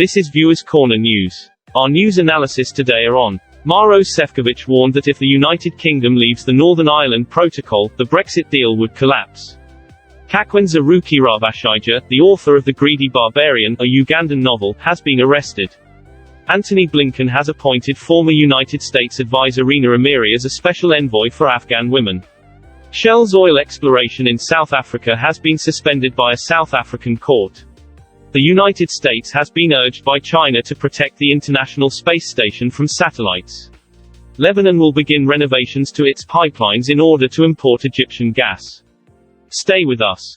This is Viewers Corner News. Our news analysis today are on MAROS. SEFCOVIC warned that if the United Kingdom leaves the Northern Ireland Protocol, the Brexit deal would collapse. Kakwenza Rukirabashaija, the author of The Greedy Barbarian, a Ugandan novel, has been arrested. Antony Blinken has appointed former United States advisor RINA Amiri as a special envoy for Afghan women. Shell's oil exploration in South Africa has been suspended by a South African court. The United States has been urged by China to protect the International Space Station from satellites. Lebanon will begin renovations to its pipelines in order to import Egyptian gas. Stay with us.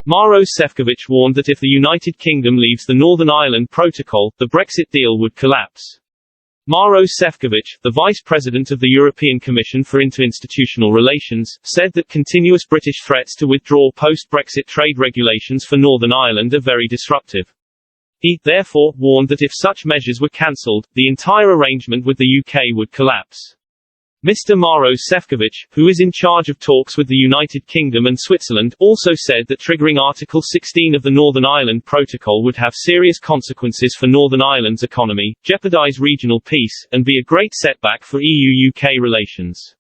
MAROS. SEFCOVIC warned that if the United Kingdom leaves the Northern Ireland Protocol, the Brexit deal would collapse. MAROS. SEFCOVIC, the Vice President of the European Commission for Interinstitutional Relations, said that continuous British threats to withdraw post-Brexit trade regulations for Northern Ireland are very disruptive. He, therefore, warned that if such measures were cancelled, the entire arrangement with the UK would collapse. Mr. MAROS. SEFCOVIC, who is in charge of talks with the United Kingdom and Switzerland, also said that triggering Article 16 of the Northern Ireland Protocol would have serious consequences for Northern Ireland's economy, jeopardise regional peace, and be a great setback for EU-UK relations.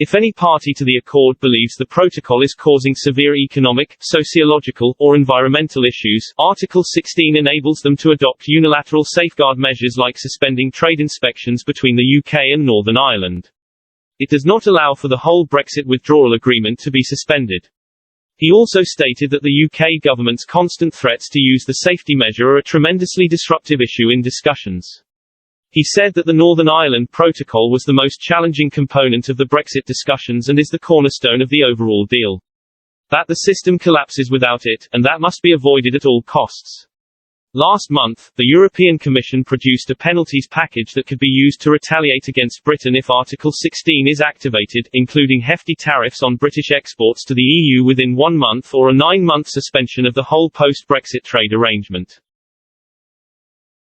If any party to the accord believes the protocol is causing severe economic, sociological, or environmental issues, Article 16 enables them to adopt unilateral safeguard measures like suspending trade inspections between the UK and Northern Ireland. It does not allow for the whole Brexit withdrawal agreement to be suspended. He also stated that the UK government's constant threats to use the safety measure are a tremendously disruptive issue in discussions. He said that the Northern Ireland Protocol was the most challenging component of the Brexit discussions and is the cornerstone of the overall deal. That the system collapses without it, and that must be avoided at all costs. Last month, the European Commission produced a penalties package that could be used to retaliate against Britain if Article 16 is activated, including hefty tariffs on British exports to the EU within 1 month or a 9-month suspension of the whole post-Brexit trade arrangement.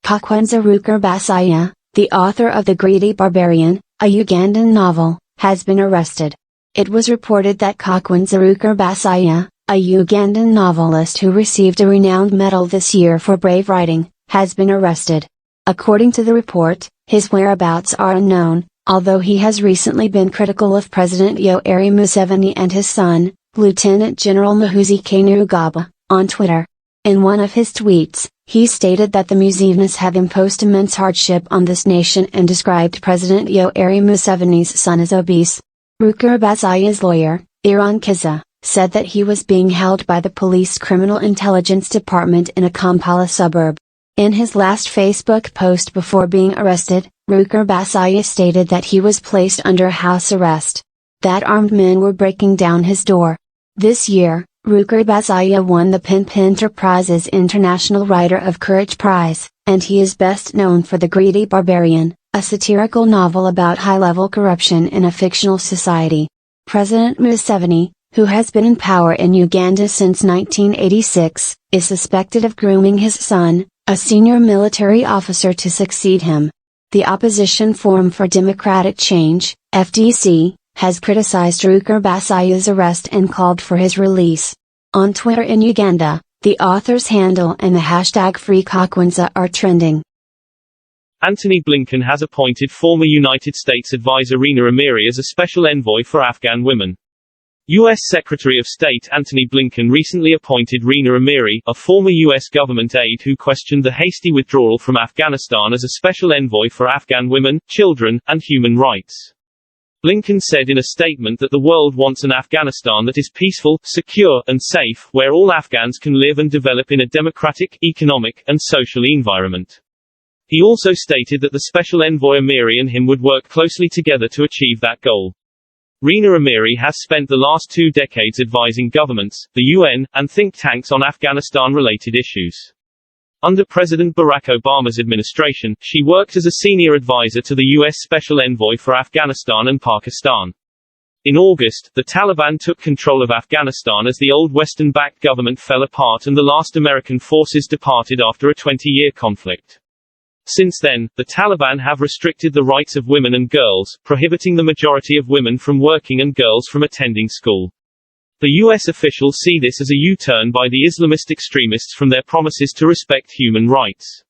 Kakwenza Rukirabashaija, the author of The Greedy Barbarian, a Ugandan novel, has been arrested. It was reported that Kakwenza Rukirabashaija, a Ugandan novelist who received a renowned medal this year for brave writing, has been arrested. According to the report, his whereabouts are unknown, although he has recently been critical of President Yoweri Museveni and his son, Lieutenant General Muhoozi Kainerugaba, on Twitter. In one of his tweets, he stated that the Museveni's have imposed immense hardship on this nation and described President Yoweri Museveni's son as obese. Rukirabashaija's lawyer, Kiza, said that he was being held by the police criminal intelligence department in a Kampala suburb. In his last Facebook post before being arrested, Rukirabashaija stated that he was placed under house arrest. That armed men were breaking down his door. This year, Rukirabashaija won the PEN Enterprises International Writer of Courage Prize, and he is best known for The Greedy Barbarian, a satirical novel about high-level corruption in a fictional society. President Museveni, who has been in power in Uganda since 1986, is suspected of grooming his son, a senior military officer, to succeed him. The Opposition Forum for Democratic Change, FDC, has criticized Rukirabashaija's arrest and called for his release. On Twitter in Uganda, the author's handle and the hashtag #FreeKakwenza are trending. Antony Blinken has appointed former United States advisor RINA Amiri as a special envoy for Afghan women. U.S. Secretary of State Antony Blinken recently appointed RINA Amiri, a former U.S. government aide who questioned the hasty withdrawal from Afghanistan, as a special envoy for Afghan women, children, and human rights. Blinken said in a statement that the world wants an Afghanistan that is peaceful, secure, and safe, where all Afghans can live and develop in a democratic, economic, and social environment. He also stated that the special envoy Amiri and him would work closely together to achieve that goal. RINA Amiri has spent the last 2 decades advising governments, the UN, and think tanks on Afghanistan-related issues. Under President Barack Obama's administration, she worked as a senior advisor to the U.S. Special Envoy for Afghanistan and Pakistan. In August, the Taliban took control of Afghanistan as the old Western-backed government fell apart and the last American forces departed after a 20-year conflict. Since then, the Taliban have restricted the rights of women and girls, prohibiting the majority of women from working and girls from attending school. The U.S. officials see this as a U-turn by the Islamist extremists from their promises to respect human rights.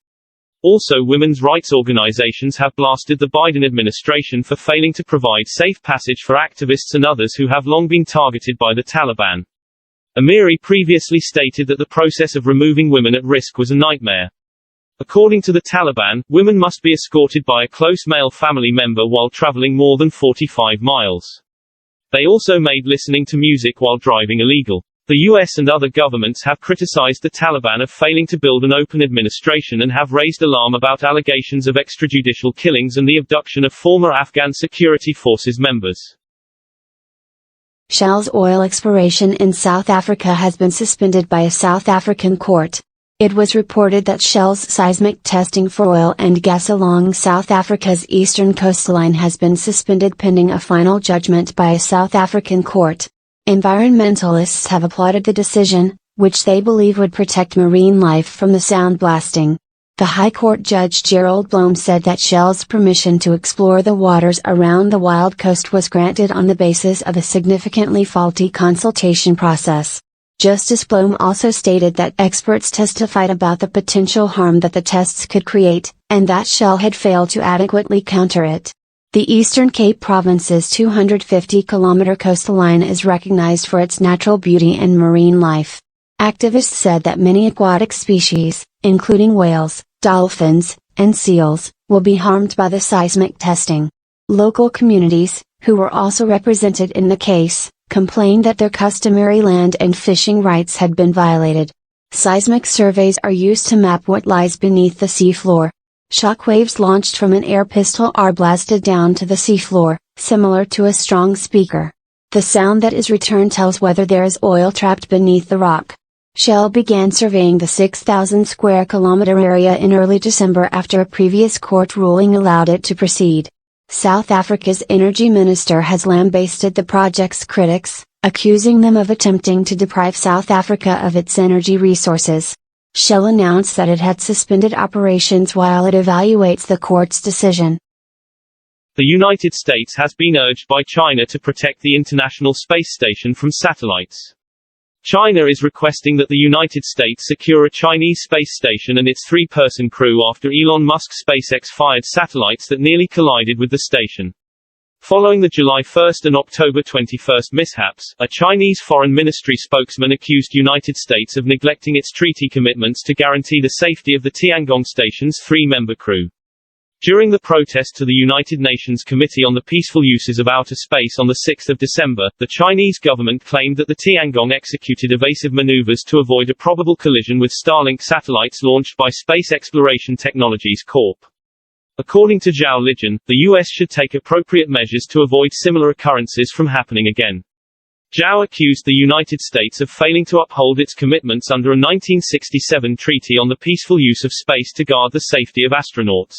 Also, women's rights organizations have blasted the Biden administration for failing to provide safe passage for activists and others who have long been targeted by the Taliban. Amiri previously stated that the process of removing women at risk was a nightmare. According to the Taliban, women must be escorted by a close male family member while traveling more than 45 miles. They also made listening to music while driving illegal. The US and other governments have criticized the Taliban of failing to build an open administration and have raised alarm about allegations of extrajudicial killings and the abduction of former Afghan security forces members. Shell's oil exploration in South Africa has been suspended by a South African court. It was reported that Shell's seismic testing for oil and gas along South Africa's eastern coastline has been suspended pending a final judgment by a South African court. Environmentalists have applauded the decision, which they believe would protect marine life from the sound blasting. The High Court Judge Gerald Blom said that Shell's permission to explore the waters around the Wild Coast was granted on the basis of a significantly faulty consultation process. Justice Blom also stated that experts testified about the potential harm that the tests could create, and that Shell had failed to adequately counter it. The Eastern Cape Province's 250-kilometer coastline is recognized for its natural beauty and marine life. Activists said that many aquatic species, including whales, dolphins, and seals, will be harmed by the seismic testing. Local communities, who were also represented in the case, complained that their customary land and fishing rights had been violated. Seismic surveys are used to map what lies beneath the seafloor. Shockwaves launched from an air pistol are blasted down to the seafloor, similar to a strong speaker. The sound that is returned tells whether there is oil trapped beneath the rock. Shell began surveying the 6,000 square kilometer area in early December after a previous court ruling allowed it to proceed. South Africa's energy minister has lambasted the project's critics, accusing them of attempting to deprive South Africa of its energy resources. Shell announced that it had suspended operations while it evaluates the court's decision. The United States has been urged by China to protect the International Space Station from satellites. China is requesting that the United States secure a Chinese space station and its three-person crew after Elon Musk's SpaceX fired satellites that nearly collided with the station. Following the July 1 and October 21 mishaps, a Chinese Foreign Ministry spokesman accused United States of neglecting its treaty commitments to guarantee the safety of the Tiangong station's three-member crew. During the protest to the United Nations Committee on the Peaceful Uses of Outer Space on 6 December, the Chinese government claimed that the Tiangong executed evasive maneuvers to avoid a probable collision with Starlink satellites launched by Space Exploration Technologies Corp. According to Zhao Lijian, the U.S. should take appropriate measures to avoid similar occurrences from happening again. Zhao accused the United States of failing to uphold its commitments under a 1967 treaty on the peaceful use of space to guard the safety of astronauts.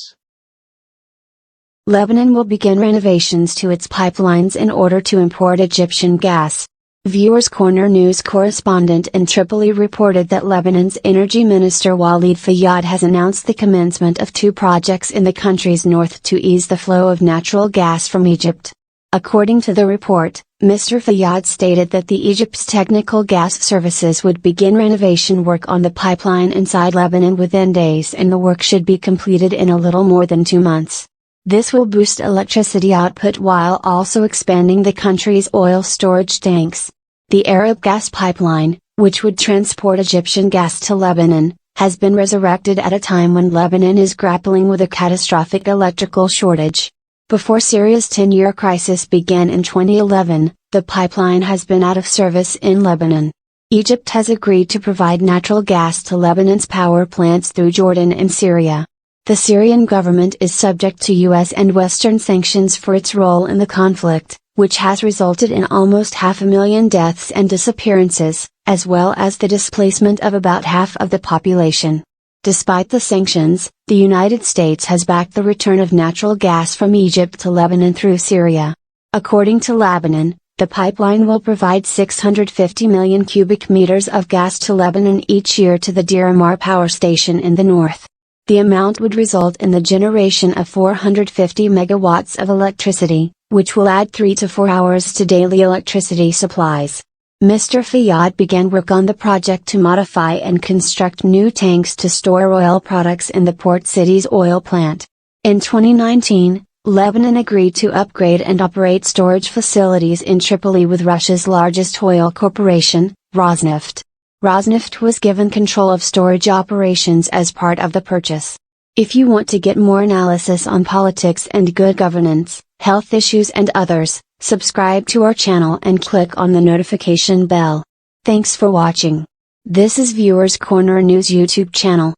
Lebanon will begin renovations to its pipelines in order to import Egyptian gas. Viewers Corner news correspondent in Tripoli reported that Lebanon's energy minister Walid Fayyad has announced the commencement of two projects in the country's north to ease the flow of natural gas from Egypt. According to the report, Mr. Fayyad stated that the Egypt's technical gas services would begin renovation work on the pipeline inside Lebanon within days, and the work should be completed in a little more than 2 months. This will boost electricity output while also expanding the country's oil storage tanks. The Arab gas pipeline, which would transport Egyptian gas to Lebanon, has been resurrected at a time when Lebanon is grappling with a catastrophic electrical shortage. Before Syria's 10-year crisis began in 2011, the pipeline has been out of service in Lebanon. Egypt has agreed to provide natural gas to Lebanon's power plants through Jordan and Syria. The Syrian government is subject to U.S. and Western sanctions for its role in the conflict, which has resulted in almost 500,000 deaths and disappearances, as well as the displacement of about half of the population. Despite the sanctions, the United States has backed the return of natural gas from Egypt to Lebanon through Syria. According to Lebanon, the pipeline will provide 650 million cubic meters of gas to Lebanon each year to the Deir Ammar power station in the north. The amount would result in the generation of 450 megawatts of electricity, which will add 3 to 4 hours to daily electricity supplies. Mr. Fayyad began work on the project to modify and construct new tanks to store oil products in the port city's oil plant. In 2019, Lebanon agreed to upgrade and operate storage facilities in Tripoli with Russia's largest oil corporation, Rosneft. Rosneft was given control of storage operations as part of the purchase. If you want to get more analysis on politics and good governance, health issues and others, subscribe to our channel and click on the notification bell. Thanks for watching. This is Viewers Corner News YouTube channel.